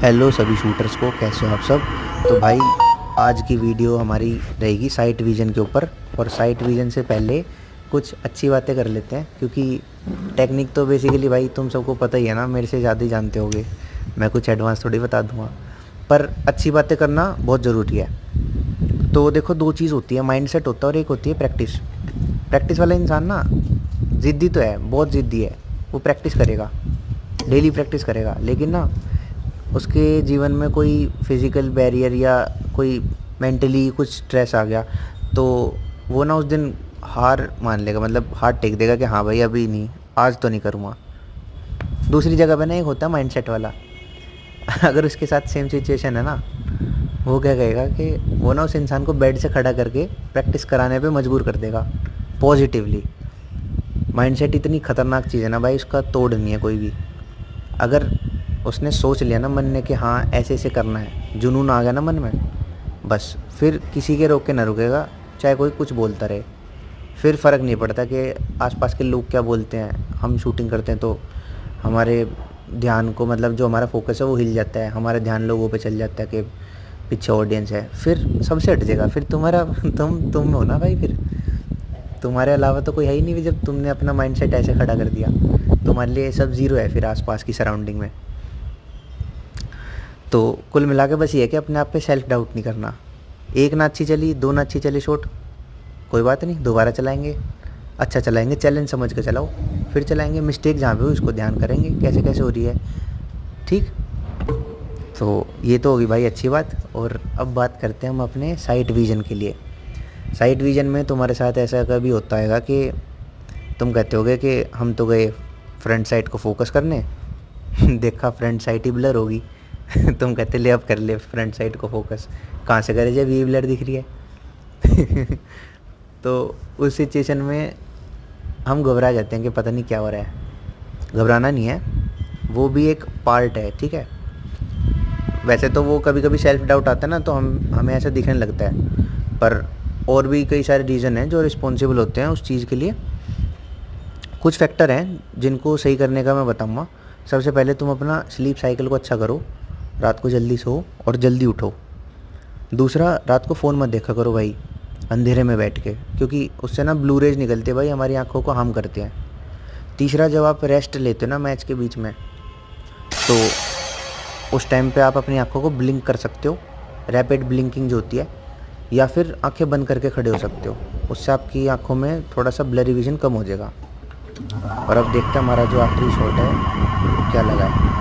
Hello सभी shooters को, कैसे हो आप सब। तो भाई आज की वीडियो हमारी रहेगी साइट विज़न के ऊपर। और साइट विज़न से पहले कुछ अच्छी बातें कर लेते हैं, क्योंकि टेक्निक तो बेसिकली भाई तुम सबको पता ही है ना, मेरे से ज़्यादा ही जानते होगे। मैं कुछ एडवांस थोड़ी बता दूंगा, पर अच्छी बातें करना बहुत ज़रूरी है। तो देखो, दो चीज़ होती है, माइंडसेट होता है और एक होती है प्रैक्टिस। प्रैक्टिस वाला इंसान ना ज़िद्दी तो है, बहुत ज़िद्दी है। वो प्रैक्टिस करेगा, डेली प्रैक्टिस करेगा, लेकिन ना उसके जीवन में कोई फिज़िकल बैरियर या कोई मेंटली कुछ स्ट्रेस आ गया तो वो ना उस दिन हार मान लेगा, मतलब हार टेक देगा कि हाँ भाई अभी नहीं, आज तो नहीं करूँगा। दूसरी जगह पे ना एक होता है माइंडसेट वाला। अगर उसके साथ सेम सिचुएशन है ना, वो क्या कहेगा कि वो ना उस इंसान को बेड से खड़ा करके प्रैक्टिस कराने पे मजबूर कर देगा पॉजिटिवली। माइंडसेट इतनी ख़तरनाक चीज़ है ना भाई, उसका तोड़ नहीं है कोई भी। अगर उसने सोच लिया ना मन ने कि हाँ ऐसे ऐसे करना है, जुनून आ गया ना मन में, बस फिर किसी के रोक के ना रुकेगा, चाहे कोई कुछ बोलता रहे। फिर फ़र्क नहीं पड़ता कि आसपास के लोग क्या बोलते हैं। हम शूटिंग करते हैं तो हमारे ध्यान को, मतलब जो हमारा फोकस है वो हिल जाता है, हमारा ध्यान लोगों पे चल जाता है कि पीछे ऑडियंस है। फिर सबसे हट जाएगा, फिर तुम्हारा तुम हो ना भाई, फिर तुम्हारे अलावा तो कोई है ही नहीं। जब तुमने अपना माइंडसेट ऐसे खड़ा कर दिया, तुम्हारे लिए सब ज़ीरो है फिर आसपास की सराउंडिंग में। तो कुल मिला के बस ये है कि अपने आप पे सेल्फ डाउट नहीं करना। एक ना अच्छी चली, दो ना अच्छी चली शॉट, कोई बात नहीं, दोबारा चलाएंगे, अच्छा चलाएंगे, चैलेंज समझ के चलाओ, फिर चलाएंगे। मिस्टेक जहाँ पे हो इसको ध्यान करेंगे कैसे कैसे हो रही है, ठीक। तो ये तो होगी भाई अच्छी बात। और अब बात करते हैं हम अपने साइट विज़न के लिए। साइट विज़न में तुम्हारे साथ ऐसा कभी होता है कि तुम कहते होगे कि हम तो गए फ्रंट साइड को फोकस करने, देखा फ्रंट साइड ही ब्लर होगी। तुम कहते ले अब कर ले फ्रंट साइड को फोकस, कहाँ से करे जब ये ब्लर दिख रही है। तो उस सिचुएशन में हम घबरा जाते हैं कि पता नहीं क्या हो रहा है। घबराना नहीं है, वो भी एक पार्ट है, ठीक है। वैसे तो वो कभी कभी सेल्फ डाउट आता है ना, तो हमें ऐसा दिखने लगता है, पर और भी कई सारे रीज़न हैं जो रिस्पॉन्सिबल होते हैं उस चीज़ के लिए। कुछ फैक्टर हैं जिनको सही करने का मैं बताऊंगा। सबसे पहले तुम अपना स्लीप साइकिल को अच्छा करो, रात को जल्दी सो और जल्दी उठो। दूसरा, रात को फ़ोन मत देखा करो भाई अंधेरे में बैठ के, क्योंकि उससे ना ब्लू रेज निकलते भाई, हमारी आंखों को हार्म करते हैं। तीसरा, जब आप रेस्ट लेते हो ना मैच के बीच में, तो उस टाइम पे आप अपनी आंखों को ब्लिंक कर सकते हो, रैपिड ब्लिंकिंग जो होती है, या फिर आंखें बंद करके खड़े हो सकते हो। उससे आपकी आंखों में थोड़ा सा ब्लरी विजन कम हो जाएगा। और अब देखते हैं हमारा जो आखिरी शॉट है क्या लगा है।